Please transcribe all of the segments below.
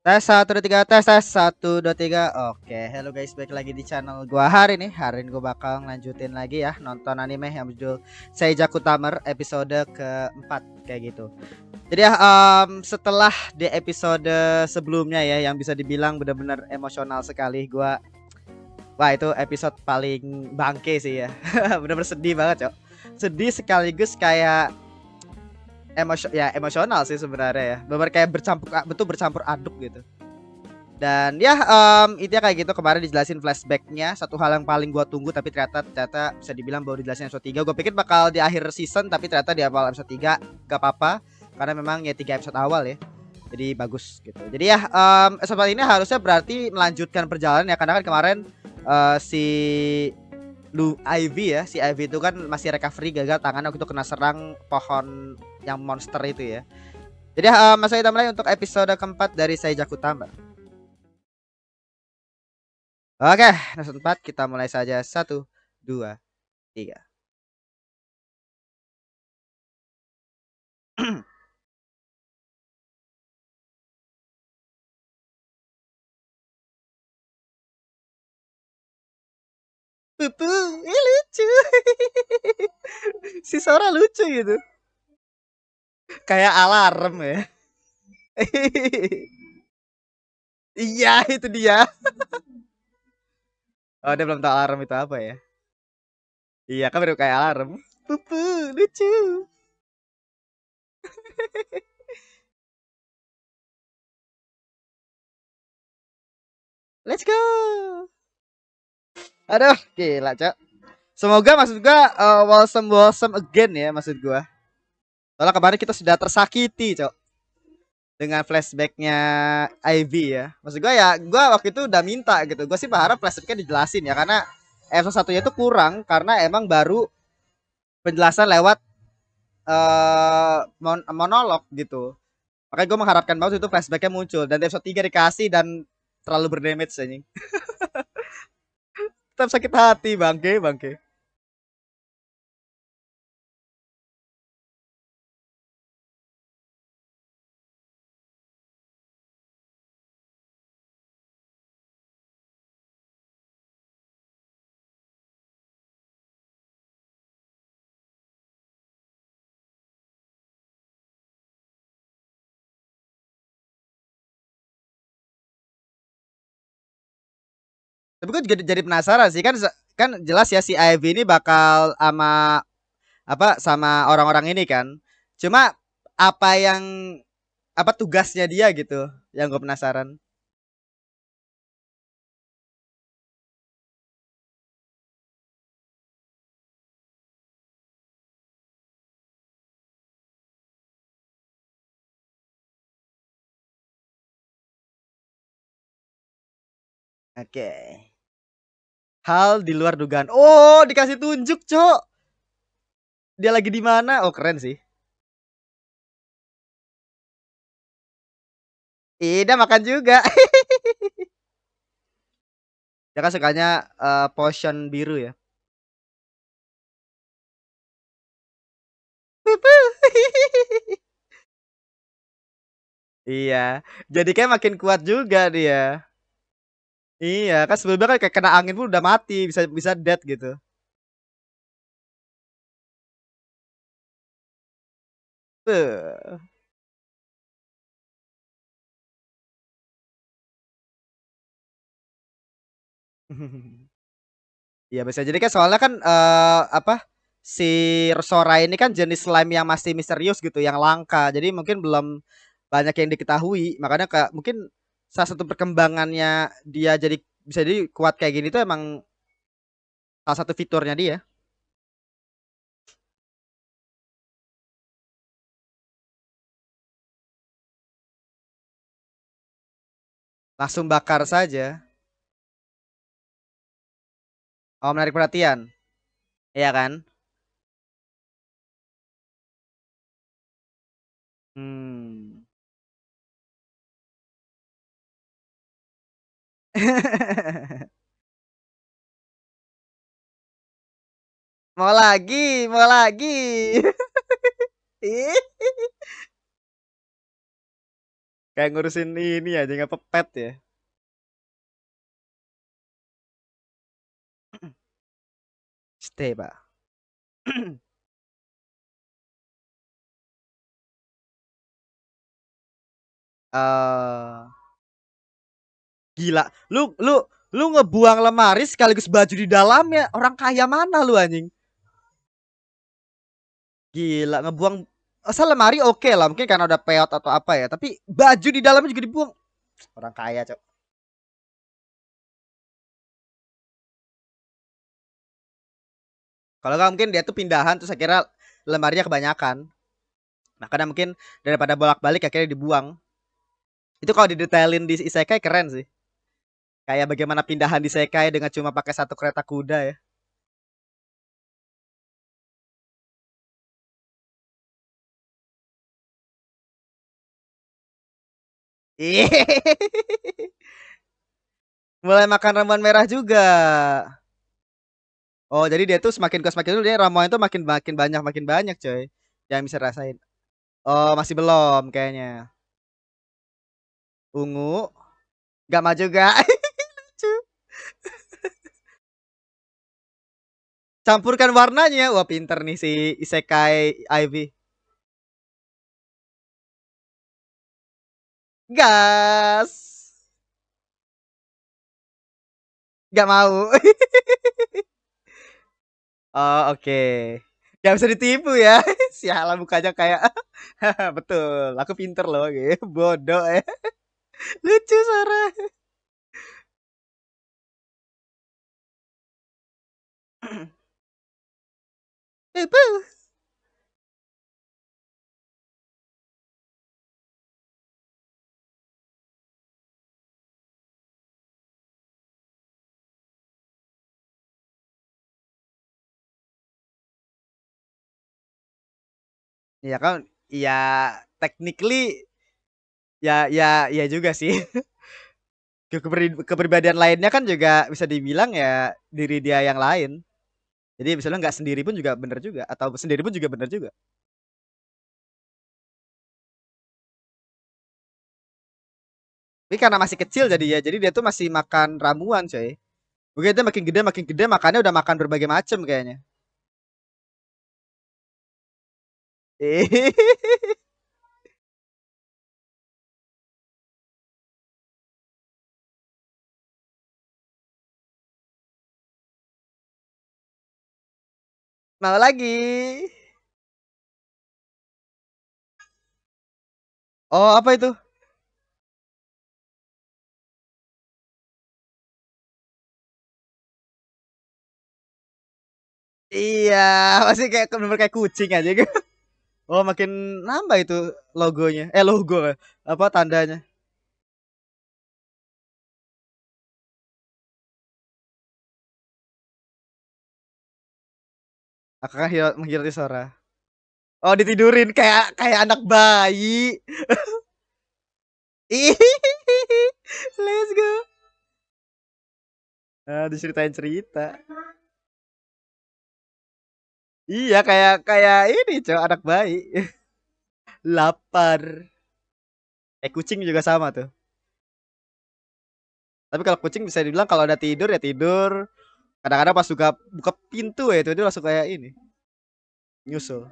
Tes satu dua tiga tes satu dua tiga. Oke, hello guys, balik lagi di channel gua hari ini gua bakal lanjutin lagi ya nonton anime yang berjudul Seijaku Tamer episode keempat kayak gitu. Jadi ya setelah di episode sebelumnya ya yang bisa dibilang benar-benar emosional sekali gua. Wah, itu episode paling bangke sih ya. Bener-bener sedih banget, Cok. Sedih sekaligus kayak emosional sih sebenarnya ya. Bener kayak bercampur aduk gitu. Dan ya itu ya kayak gitu kemarin dijelasin flashbacknya. Satu hal yang paling gua tunggu tapi ternyata bisa dibilang baru dijelasin episode 3. Gue pikir bakal di akhir season tapi ternyata di awal episode 3 gak apa-apa. Karena memang ya 3 episode awal ya. Jadi bagus gitu. Jadi ya episode ini harusnya berarti melanjutkan perjalanan ya. Karena kan kemarin si Ivy ya. Si Ivy itu kan masih recovery gagal tangannya waktu itu kena serang pohon yang monster itu ya. Jadi masa kita mulai untuk episode keempat dari Seijaku Tama. Oke, episode 4 kita mulai saja. Satu, dua, tiga. Pupu, ini lucu. Si Sora lucu gitu. Kayak alarm ya. Iya, itu dia. Oh, dia belum tahu alarm itu apa ya. Iya, kan baru kayak alarm. Pupu, lucu. Let's go. Aduh, gila, Cok. Semoga maksud gua Wholesome again ya maksud gua. Soalnya kemarin kita sudah tersakiti, Cok, dengan flashbacknya Ivy ya. Maksud gue ya, gue waktu itu udah minta gitu. Gue sih berharap flashbacknya dijelasin ya, karena episode satunya itu kurang karena emang baru penjelasan lewat monolog gitu. Makanya gue mengharapkan banget itu flashbacknya muncul dan di episode 3 dikasih dan terlalu berdamage anjing. Tetap sakit hati bangke bangke. Tapi gue juga jadi penasaran sih kan, kan jelas ya si Ivy ini bakal sama sama orang-orang ini kan. Cuma apa yang tugasnya dia gitu yang gue penasaran. Oke, hal di luar dugaan. Oh, dikasih tunjuk, Cok. Dia lagi di mana? Oh, keren sih. Ida makan juga. Dia kan sukanya potion biru ya. Iya, jadi kayak makin kuat juga dia. Iya, kan sebelumnya kan kayak kena angin pun udah mati, bisa bisa dead gitu. Tuh. Iya bisa jadi kan soalnya kan si Sora ini kan jenis slime yang masih misterius gitu, yang langka. Jadi mungkin belum banyak yang diketahui. Makanya kayak mungkin salah satu perkembangannya dia jadi bisa jadi kuat kayak gini tuh emang salah satu fiturnya dia. Langsung bakar saja. Oh, menarik perhatian. Iya kan? Hmm. Mau lagi, mau lagi. Ih, Kayak ngurusin ini aja nggak pet ya. Stay, Pak. Eh gila. Lu ngebuang lemari sekaligus baju di dalamnya. Orang kaya mana lu anjing? Gila, ngebuang asal lemari oke lah, mungkin karena udah peot atau apa ya. Tapi baju di dalamnya juga dibuang. Orang kaya, Cok. Kalau nggak mungkin dia tuh pindahan terus akhirnya lemarinya kebanyakan. Makanya mungkin daripada bolak-balik akhirnya dibuang. Itu kalau didetailin di Isekai keren sih. Kayak bagaimana pindahan di Isekai dengan cuma pakai satu kereta kuda ya. Mulai makan ramuan merah juga. Oh, jadi dia tuh semakin dulu dia ramuan itu makin banyak, coy. Yang bisa rasain. Oh, masih belum kayaknya. Ungu, gak maju gak? Lucu. Campurkan warnanya. Wah, pinter nih si Isekai Ivy. Gas. Gak mau. Oh, oke. Gak bisa ditipu ya. Sialan mukanya kayak betul. Aku pinter loh, gitu. Bodoh ya. Lucu Sarah. Itu. Ya kan, ya technically ya juga sih. Kepribadian lainnya kan juga bisa dibilang ya diri dia yang lain. Jadi misalnya nggak sendiri pun juga bener juga, atau sendiri pun juga bener juga. Tapi karena masih kecil jadi dia tuh masih makan ramuan coy. Mungkin dia makin gede makannya udah makan berbagai macam kayaknya. Mau lagi. Oh, apa itu? Iya, masih kayak bener kayak kucing aja gitu. Oh, makin nambah itu logonya. Logo apa tandanya? Apakah menghirauti Sora? Oh, ditidurin kayak kayak anak bayi. Ih, let's go. Diceritain cerita. Iya, kayak kayak ini, cowok anak bayi. Lapar. Kucing juga sama tuh. Tapi kalau kucing bisa dibilang kalau udah tidur ya tidur. Kadang-kadang pas buka buka pintu ya itu dia langsung kayak ini, nyusul.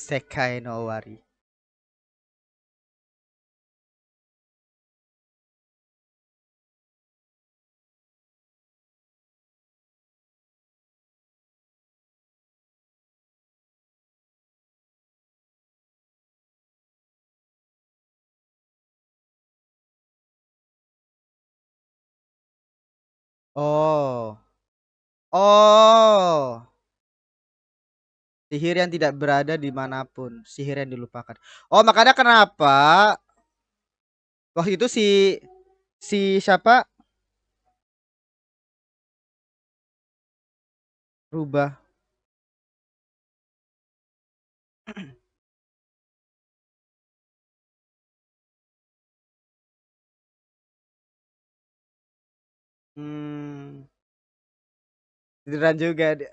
Sekai no Wari. Oh. Oh. Sihir yang tidak berada dimanapun. Sihir yang dilupakan. Oh, makanya kenapa waktu itu si siapa rubah. Hmm. Tiduran juga dia.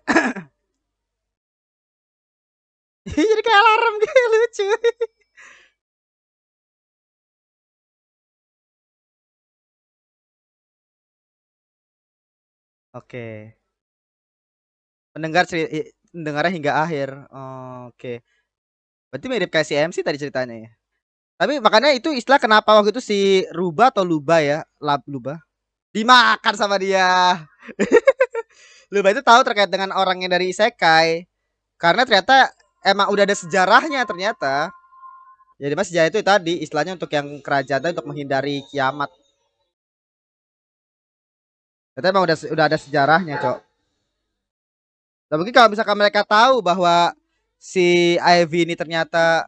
Jadi kayak alarm gitu lucu. Oke. Mendengarnya hingga akhir. Oh, oke. Berarti mirip kayak si MC tadi ceritanya ya. Tapi makanya itu istilah kenapa waktu itu si Ruba atau Luba ya, Luba dimakan sama dia. Luba itu tahu terkait dengan orang yang dari Isekai karena ternyata emang udah ada sejarahnya ternyata. Jadi mas sejarah itu tadi istilahnya untuk yang kerajaan untuk menghindari kiamat. Ternyata emang udah ada sejarahnya, Cok. Nah, mungkin kalau misalkan mereka tahu bahwa si Ivy ini ternyata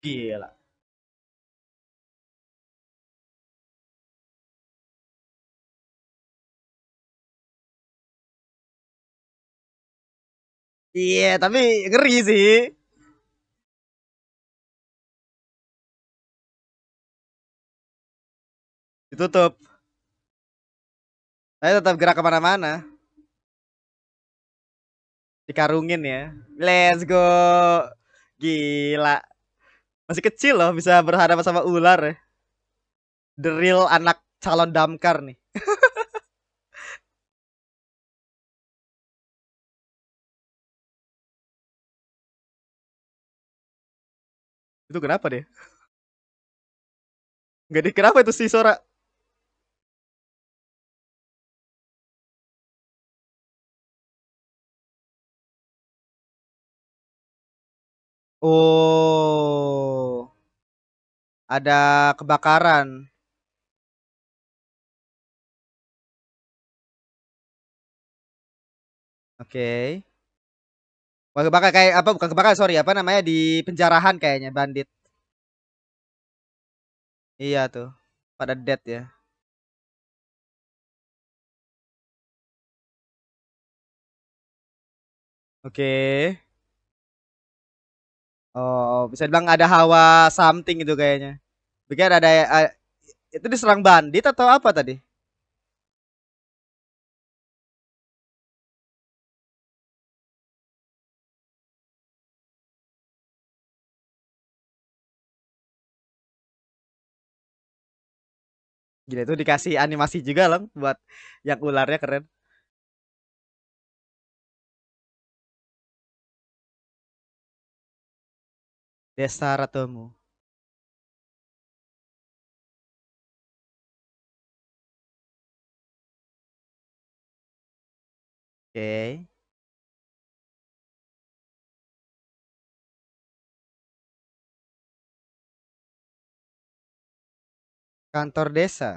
gila. Iya, tapi ngeri sih. Ditutup. Saya tetap gerak kemana-mana. Dikarungin ya. Let's go. Gila. Masih kecil loh bisa berhadapan sama ular ya. The real anak calon damkar nih. Itu kenapa deh? Gak di kenapa itu si Sora? Oh, ada kebakaran. Oke. Wah, kebakaran kayak apa? Bukan kebakaran, sorry. Apa namanya di penjarahan kayaknya bandit. Iya tuh. Pada dead ya. Oke. Oh, bisa bilang ada hawa something itu kayaknya. Bikin ada itu diserang bandit atau apa tadi? Gila itu dikasih animasi juga loh buat yang ularnya keren. Desa Ratomu. Oke. Kantor desa.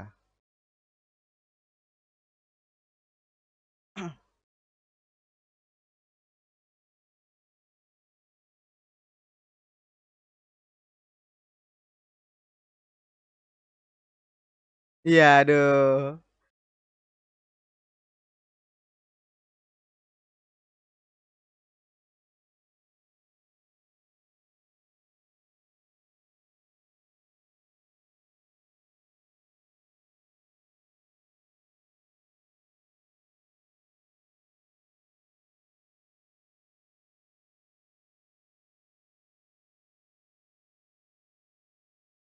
Iya, aduh.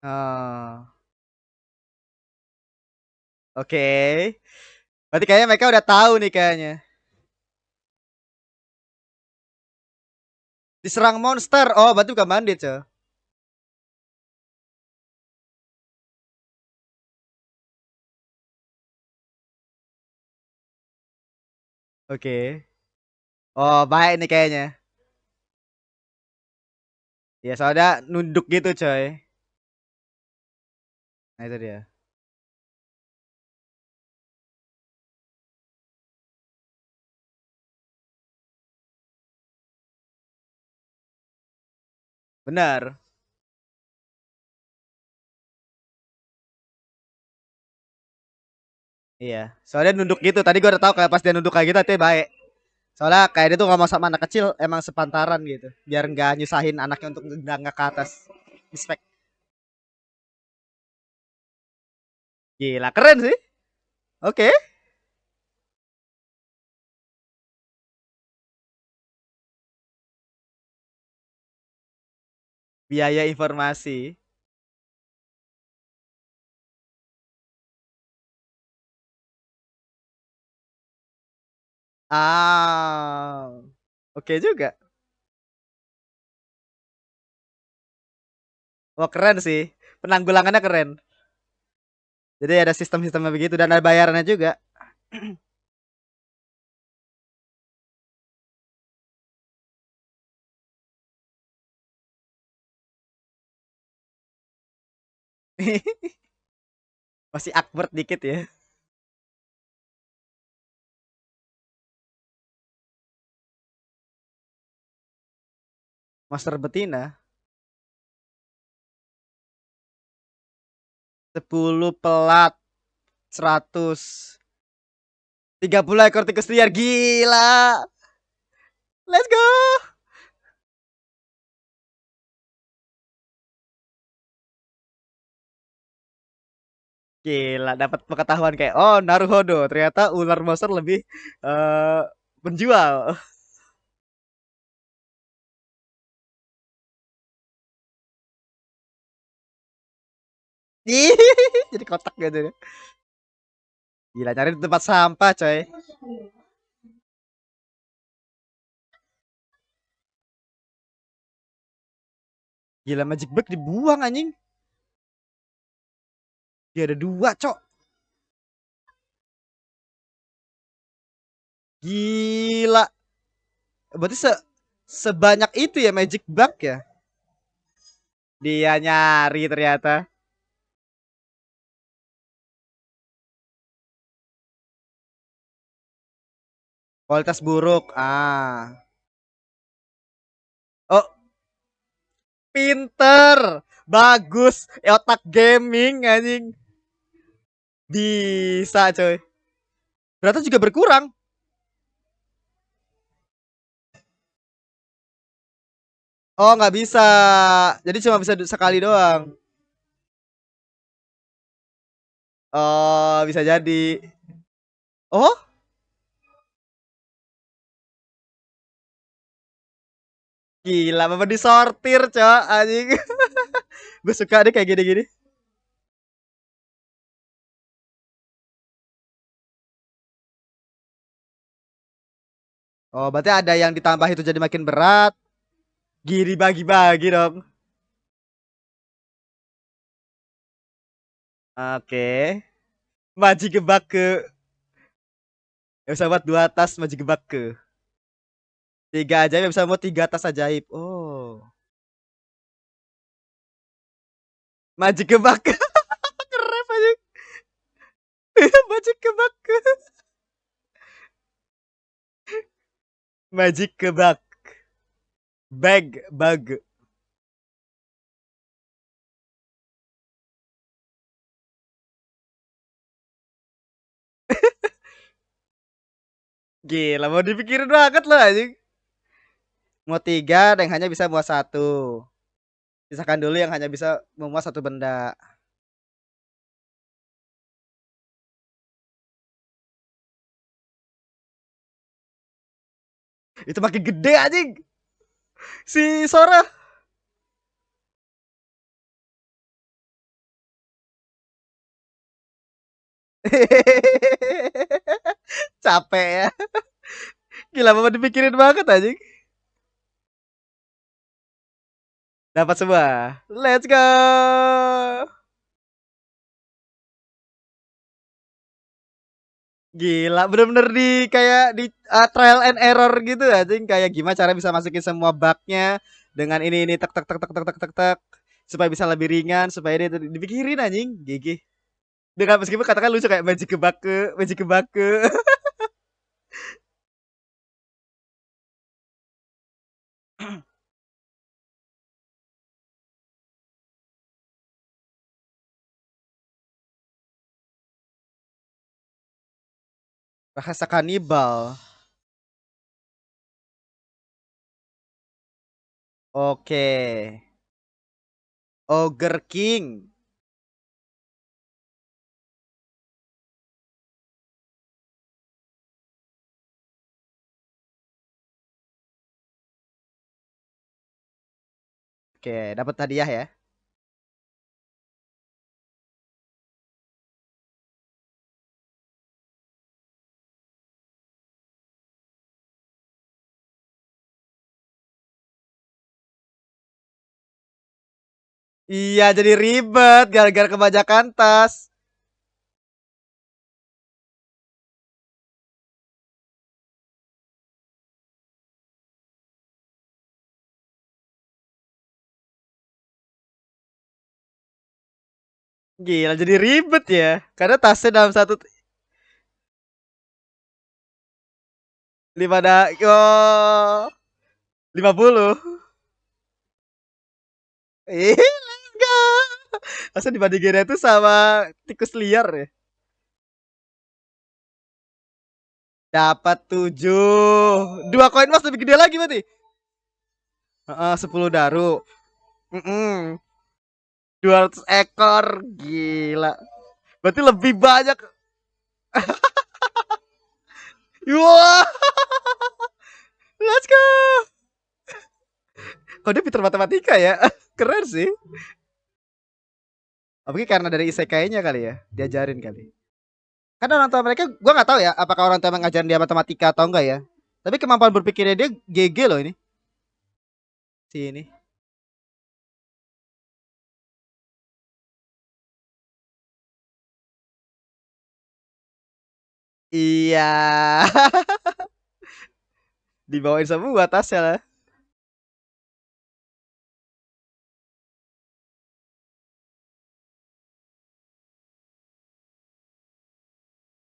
Oh, oke. Berarti kayaknya mereka udah tahu nih kayaknya. Diserang monster. Oh, berarti bukan bandit, coy. Oke. Oh, baik nih kayaknya. Ya, soalnya nunduk gitu, coy. Nah, itu dia. Benar. Iya. Soalnya nunduk gitu. Tadi gua udah tahu kayak pas dia nunduk kayak gitu, itu baik. Soalnya kayak dia tuh ngomong sama anak kecil emang sepantaran gitu. Biar nggak nyusahin anaknya untuk ngedangak ke atas. Respect. Gila, keren sih. Oke. Biaya informasi. Ah, oke juga. Wah keren sih. Penanggulangannya keren. Jadi ada sistem-sistemnya begitu dan ada bayarannya juga. Masih awkward dikit ya. Master betina. 10 pelat 100. 30 ekor tikus liar. Gila. Let's go. Gila, dapat pengetahuan kayak oh Naruhodo, ternyata ular monster lebih eh menjual. Ih, jadi kotak gitu ya. Gila, nyari di tempat sampah, coy. Gila, magic bag dibuang anjing. Dia ada dua, cok. Gila. Berarti sebanyak itu ya magic bag ya. Dia nyari ternyata. Kualitas buruk. Ah. Oh, pinter. Bagus. Otak gaming anjing. Bisa, coy. Ternyata juga berkurang. Oh, nggak bisa. Jadi cuma bisa sekali doang. Oh, bisa jadi. Oh, gila, bapak disortir, cok, anjing. Gue suka deh kayak gini-gini. Oh, berarti ada yang ditambah itu jadi makin berat. Gini bagi-bagi dong. Oke. Maji gebak ke. Ya bisa buat 2 tas maji gebak ke. 3 ajaib bisa buat 3 tas ajaib. Oh. Maji gebak ke. Keren aja. Maji gebak ke. Maji kebak. Bag. Gila, mau dipikirin banget loh anjing. Mau 3 dan hanya bisa muat satu. Sisakan dulu yang hanya bisa memuat satu benda. Itu makin gede anjing. Si Sora. Capek ya. Gila mama dipikirin banget anjing. Dapat semua. Let's go. Gila, bener-bener di kayak di trial and error gitu anjing. Kayak gimana cara bisa masukin semua bugnya dengan ini tek tek tek tek tek tek tek tek supaya bisa lebih ringan supaya dia dipikirin anjing. Gigi. Dengan meskipun katakan lucu kayak magic kebake. Rahasia kanibal. Oke. Ogre King. Oke, dapat hadiah ya. Iya, jadi ribet gara-gara kebanyakan tas. Gila, jadi ribet ya. Karena tasnya dalam satu 50. Let's go. Masa dibandingin itu sama tikus liar ya? Dapat 7. Dua koin mas lebih gede lagi berarti. 10 daru. 200 ekor. Gila. Berarti lebih banyak. Wah, let's go. Oh, dia pintar matematika ya. Keren sih. Mungkin karena dari isekainya kali ya, diajarin kali. Karena orang tua mereka, gua nggak tahu ya, apakah orang tua mengajarin dia matematika atau enggak ya. Tapi kemampuan berpikirnya dia GG loh ini. Si ini. Iya. Dibawain semua tasnya lah.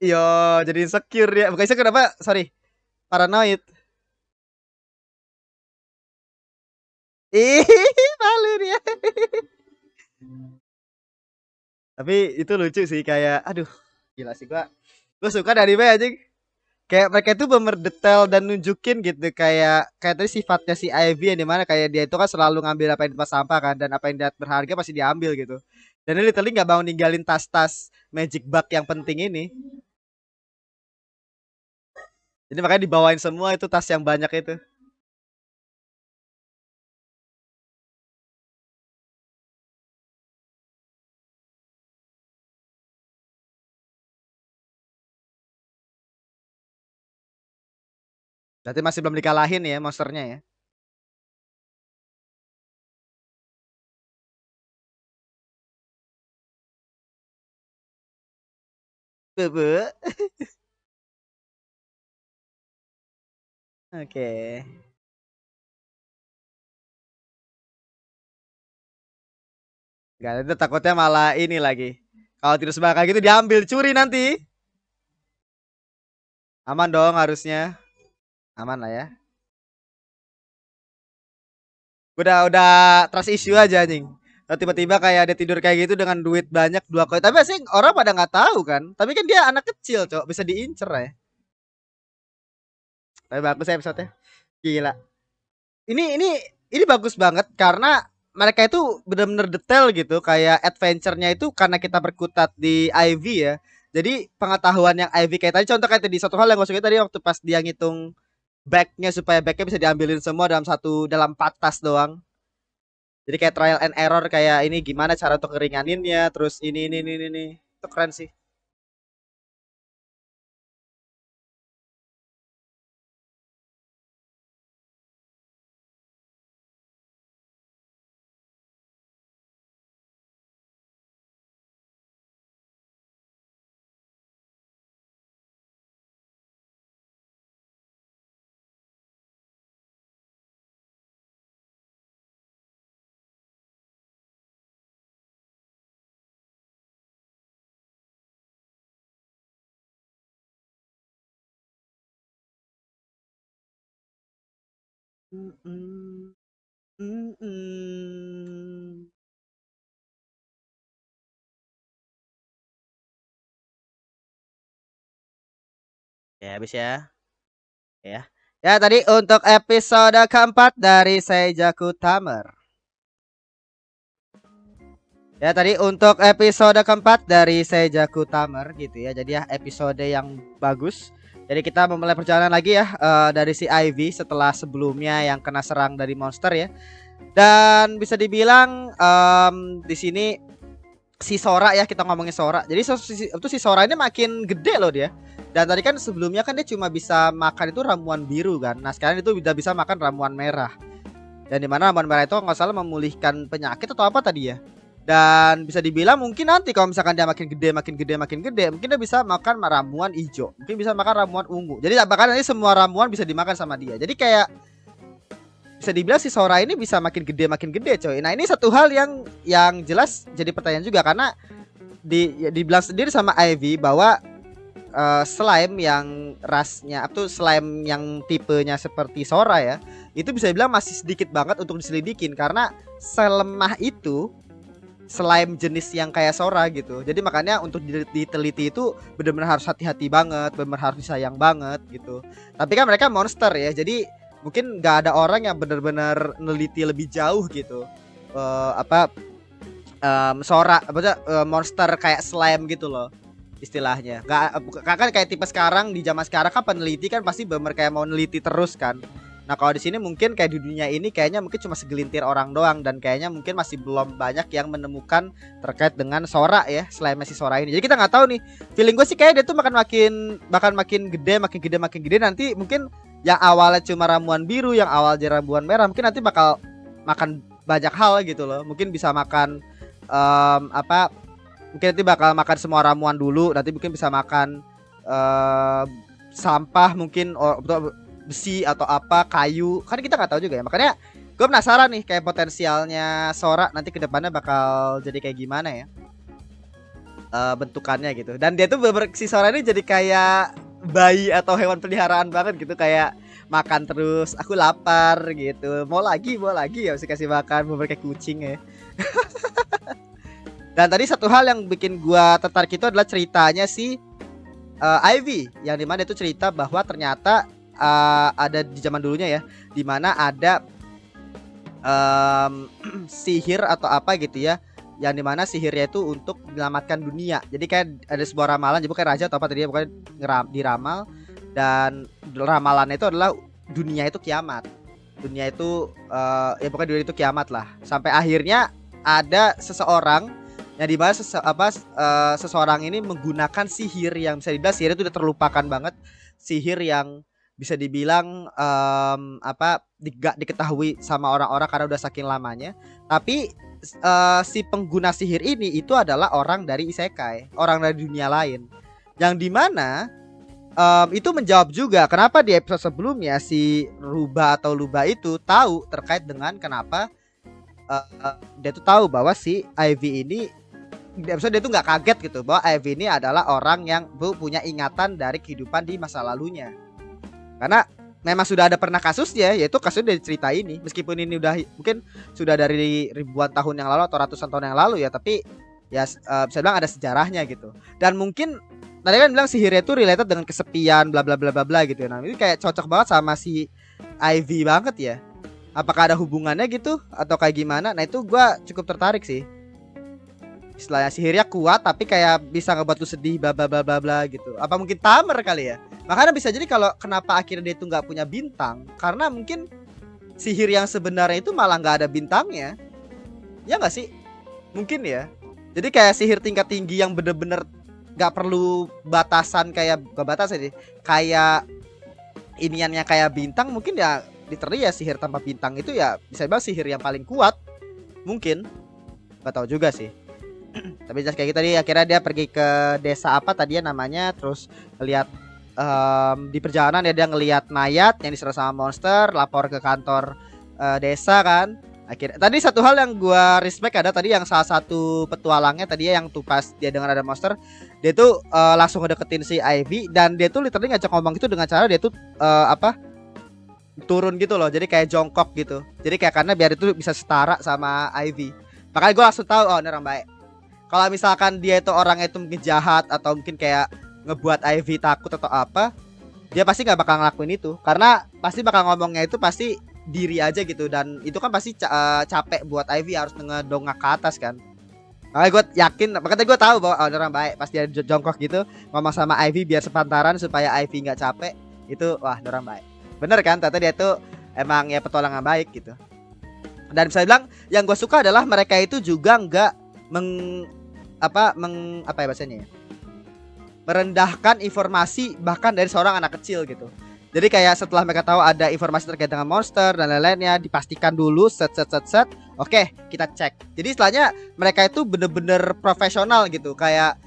Iya, jadi insecure ya. Bukan insecure apa? Sorry, paranoid. Ih, malu dia. Tapi itu lucu sih kayak aduh, gila sih gua suka dari anime aja. Kayak mereka itu bener detail dan nunjukin gitu kayak kayak tadi sifatnya si Ivy yang dimana kayak dia itu kan selalu ngambil apa yang di tempat sampah kan dan apa yang dia berharga pasti diambil gitu. Dan dia literally nggak mau ninggalin tas-tas magic bag yang penting ini. Jadi makanya dibawain semua itu tas yang banyak itu. Berarti masih belum dikalahin ya monsternya ya. Bebe. Oke. Gak itu takutnya malah ini lagi. Kalau tidak sebanyak kayak gitu diambil curi nanti. Aman dong harusnya. Aman lah ya. Udah trust issue aja anjing. Lalu tiba-tiba kayak dia tidur kayak gitu dengan duit banyak 2 koin. Tapi sih orang pada nggak tahu kan. Tapi kan dia anak kecil, cok, bisa diincer ya. Tapi bagus ya episode-nya. Gila. Ini ini bagus banget karena mereka itu benar-benar detail gitu. Kayak adventure-nya itu karena kita berkutat di Ivy ya. Jadi pengetahuan yang Ivy kayak tadi contoh kayak tadi satu hal yang gue suka tadi waktu pas dia ngitung backnya supaya backnya bisa diambilin semua dalam 4 tas doang. Jadi kayak trial and error kayak ini gimana cara untuk ngeringaninnya, terus ini. Itu keren sih. Mm, mm, mm, mm. Ya habis ya. Ya. Ya tadi untuk episode keempat dari Seijaku Tamer. Ya tadi untuk episode keempat dari Seijaku Tamer gitu ya. Jadi ya episode yang bagus. Jadi kita memulai perjalanan lagi ya dari si Ivy setelah sebelumnya yang kena serang dari monster ya. Dan bisa dibilang di sini si Sora ya, kita ngomongin Sora. Jadi si Sora ini makin gede loh dia. Dan tadi kan sebelumnya kan dia cuma bisa makan itu ramuan biru kan. Nah sekarang itu udah bisa makan ramuan merah. Dan dimana ramuan merah itu nggak salah memulihkan penyakit atau apa tadi ya. Dan bisa dibilang mungkin nanti kalau misalkan dia makin gede, mungkin dia bisa makan ramuan hijau, mungkin bisa makan ramuan ungu. Jadi bahkan nanti semua ramuan bisa dimakan sama dia. Jadi kayak bisa dibilang si Sora ini bisa makin gede coy. Nah ini satu hal yang jelas jadi pertanyaan juga, karena dibilang sendiri sama Ivy bahwa slime yang rasnya atau slime yang tipenya seperti Sora ya, itu bisa dibilang masih sedikit banget untuk diselidikin, karena selemah itu slime jenis yang kayak Sora gitu. Jadi makanya untuk diteliti itu benar-benar harus hati-hati banget, benar-benar harus disayang banget gitu. Tapi kan mereka monster ya, jadi mungkin nggak ada orang yang benar-benar neliti lebih jauh gitu. Sora monster kayak slime gitu loh istilahnya. Nggak kan kayak tipe sekarang, di zaman sekarang kan peneliti kan pasti bener kayak mau neliti terus kan. Nah kalau di sini mungkin kayak di dunia ini kayaknya mungkin cuma segelintir orang doang, dan kayaknya mungkin masih belum banyak yang menemukan terkait dengan Sora ya, slime si Sora ini. Jadi kita nggak tahu nih. Feeling gue sih kayak dia tuh makin gede nanti mungkin yang awalnya cuma ramuan biru, yang awal jadi ramuan merah, mungkin nanti bakal makan banyak hal gitu loh. Mungkin bisa makan mungkin nanti bakal makan semua ramuan dulu, nanti mungkin bisa makan sampah mungkin besi atau apa, kayu, kan kita nggak tahu juga ya. Makanya gue penasaran nih kayak potensialnya Sora nanti kedepannya bakal jadi kayak gimana ya bentukannya gitu. Dan dia tuh si Sora ini jadi kayak bayi atau hewan peliharaan banget gitu, kayak makan terus, aku lapar gitu, mau lagi ya, mesti kasih makan, mau kayak kucing ya. Dan tadi satu hal yang bikin gua tertarik itu adalah ceritanya si Ivy, yang dimana itu cerita bahwa ternyata ada di zaman dulunya ya, dimana ada sihir atau apa gitu ya, yang dimana sihirnya itu untuk menyelamatkan dunia. Jadi kayak ada sebuah ramalan, jadi bukan raja atau apa tadi, bukan diramal, dan ramalannya itu adalah dunia itu kiamat, dunia itu ya pokoknya dunia itu kiamat lah. Sampai akhirnya ada seseorang yang dimana seseorang ini menggunakan sihir yang bisa dibilang sihir itu udah terlupakan banget, sihir yang bisa dibilang gak diketahui sama orang-orang karena udah saking lamanya. Tapi si pengguna sihir ini itu adalah orang dari isekai, orang dari dunia lain, yang dimana itu menjawab juga kenapa di episode sebelumnya si Ruba atau Luba itu tahu terkait dengan kenapa dia tuh tahu bahwa si Ivy ini, di episode dia tuh nggak kaget gitu bahwa Ivy ini adalah orang yang punya ingatan dari kehidupan di masa lalunya, karena memang sudah ada pernah kasusnya, yaitu kasus dari cerita ini. Meskipun ini udah mungkin sudah dari ribuan tahun yang lalu atau ratusan tahun yang lalu ya, tapi ya bisa bilang ada sejarahnya gitu. Dan mungkin tadi kan bilang sihirnya itu related dengan kesepian bla bla bla bla bla gitu ya. Nah ini kayak cocok banget sama si Ivy banget ya. Apakah ada hubungannya gitu atau kayak gimana? Nah itu gue cukup tertarik sih. Istilahnya sihirnya kuat tapi kayak bisa ngebuat lu sedih bla bla bla bla bla gitu. Apa mungkin tamer kali ya? Makanya bisa jadi kalau kenapa akhirnya dia itu nggak punya bintang, karena mungkin sihir yang sebenarnya itu malah nggak ada bintangnya. Ya nggak sih? Mungkin ya. Jadi kayak sihir tingkat tinggi yang bener-bener nggak perlu batasan, kayak gak batasan sih, kayak iniannya kayak bintang, mungkin ya literally ya sihir tanpa bintang itu ya bisa dibilang sihir yang paling kuat. Mungkin nggak tahu juga sih. Tapi jelas kayak gitu tadi, akhirnya dia pergi ke desa apa tadi ya namanya, terus lihat di perjalanan ya dia ngelihat mayat yang diserang sama monster, lapor ke kantor desa kan. Akhirnya tadi satu hal yang gua respect ada tadi, yang salah satu petualangnya tadi ya, yang tuh pas dia dengar ada monster, dia tuh langsung ngedeketin si Ivy, dan dia tuh literally ngajak ngomong itu dengan cara dia tuh turun gitu loh, jadi kayak jongkok gitu. Jadi kayak karena biar itu bisa setara sama Ivy. Makanya gue langsung tahu, oh ini orang baik. Kalau misalkan dia itu orangnya itu mungkin jahat atau mungkin kayak ngebuat Ivy takut atau apa, dia pasti nggak bakal ngelakuin itu, karena pasti bakal ngomongnya itu pasti diri aja gitu, dan itu kan pasti capek buat Ivy harus ngedongak ke atas kan. Makanya gue yakin, makanya gue tahu bahwa orang baik pasti ada jongkok gitu ngomong sama Ivy biar sepantaran supaya Ivy nggak capek. Itu wah orang baik, bener kan? Ternyata dia tuh emang ya petualangan baik gitu. Dan bisa bilang yang gue suka adalah mereka itu juga nggak apa ya bahasanya ya, merendahkan informasi bahkan dari seorang anak kecil gitu. Jadi kayak setelah mereka tahu ada informasi terkait dengan monster dan lain-lainnya, dipastikan dulu set. Oke, kita cek. Jadi istilahnya mereka itu bener-bener profesional gitu. Kayak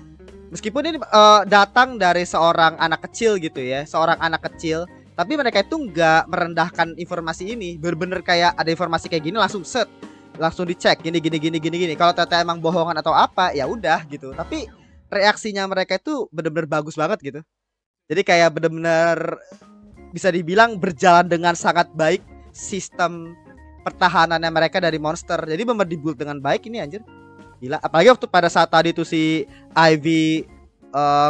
meskipun ini datang dari seorang anak kecil gitu ya, seorang anak kecil, tapi mereka itu nggak merendahkan informasi ini. Bener-bener kayak ada informasi kayak gini langsung set, langsung dicek gini. Kalau ternyata emang bohongan atau apa, ya udah gitu. Tapi reaksinya mereka itu bener-bener bagus banget gitu. Jadi kayak bener-bener bisa dibilang berjalan dengan sangat baik sistem pertahanannya mereka dari monster. Jadi bener dibuild dengan baik ini anjir. Gila, apalagi waktu pada saat tadi tuh si Ivy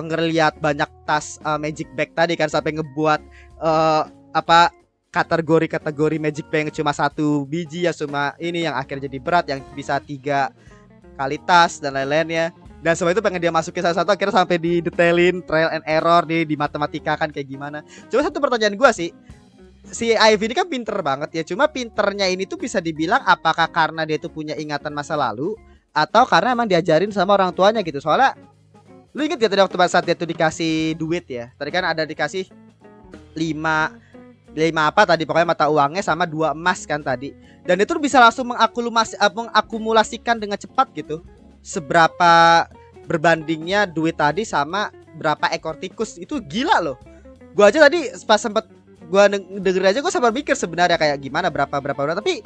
ngeliat banyak tas magic bag tadi kan, sampai ngebuat apa kategori magic bag yang cuma 1 biji ya, cuma ini yang akhirnya jadi berat, yang bisa 3 kali tas dan lain-lainnya. Dan semua itu pengen dia masukin satu-satu, akhirnya sampai didetailin trial and error di matematika kan kayak gimana. Cuma satu pertanyaan gue sih, si Ivy ini kan pinter banget ya, cuma pinternya ini tuh bisa dibilang apakah karena dia tuh punya ingatan masa lalu atau karena emang diajarin sama orang tuanya gitu. Soalnya lu inget ya tadi waktu saat dia tuh dikasih duit ya, tadi kan ada dikasih 5 apa tadi, pokoknya mata uangnya sama 2 emas kan tadi. Dan itu bisa langsung mengakumulasikan dengan cepat gitu seberapa berbandingnya duit tadi sama berapa ekor tikus. Itu gila loh. Gua aja tadi pas sempet gua denger aja gua sempat mikir sebenarnya kayak gimana berapa, tapi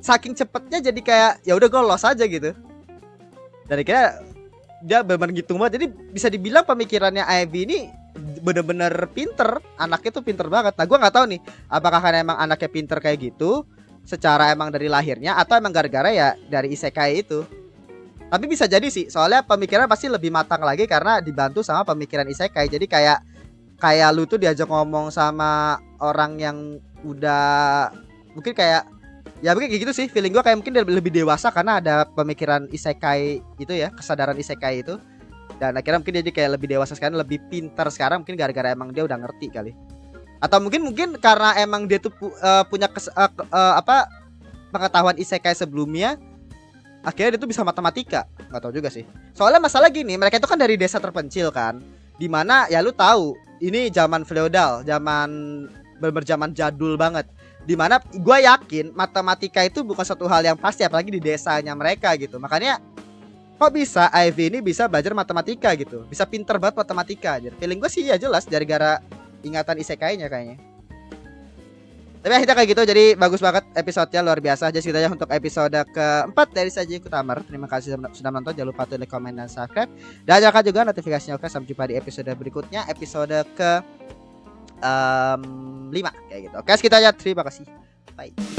saking cepetnya jadi kayak ya udah gua los aja gitu. Dan kira dia benar ngitung banget. Jadi bisa dibilang pemikirannya Ivy ini bener-bener pinter. Anaknya tuh pinter banget. Nah gua nggak tahu nih apakah kan emang anaknya pinter kayak gitu secara emang dari lahirnya atau emang gara-gara ya dari isekai itu. Tapi bisa jadi sih, soalnya pemikiran pasti lebih matang lagi karena dibantu sama pemikiran isekai. Jadi kayak lu tuh diajak ngomong sama orang yang udah mungkin kayak ya mungkin kayak gitu sih, feeling gue kayak mungkin dia lebih dewasa karena ada pemikiran isekai itu ya, kesadaran isekai itu. Dan akhirnya mungkin dia kayak lebih dewasa sekarang, lebih pintar sekarang, mungkin gara-gara emang dia udah ngerti kali. Atau mungkin karena emang dia tuh punya pengetahuan isekai sebelumnya, akhirnya dia tuh bisa matematika. Nggak tahu juga sih. Soalnya masalah gini, mereka itu kan dari desa terpencil kan, dimana ya lu tahu ini zaman feodal, zaman jadul banget. Dimana gue yakin matematika itu bukan satu hal yang pasti, apalagi di desanya mereka gitu. Makanya kok bisa Ivy ini bisa belajar matematika gitu, bisa pinter banget matematika aja. Feeling gue sih ya jelas gara-gara ingatan isekainya kayaknya. Tapi akhirnya kayak gitu, jadi bagus banget episodenya, luar biasa. Jadi segitu aja untuk episode keempat dari Saji Kutamar. Terima kasih sudah menonton, jangan lupa like, komen, dan subscribe. Dan nyalakan juga notifikasinya. Oke, sampai jumpa di episode berikutnya, episode ke 5 kayak gitu. Oke, segitu aja, terima kasih, bye.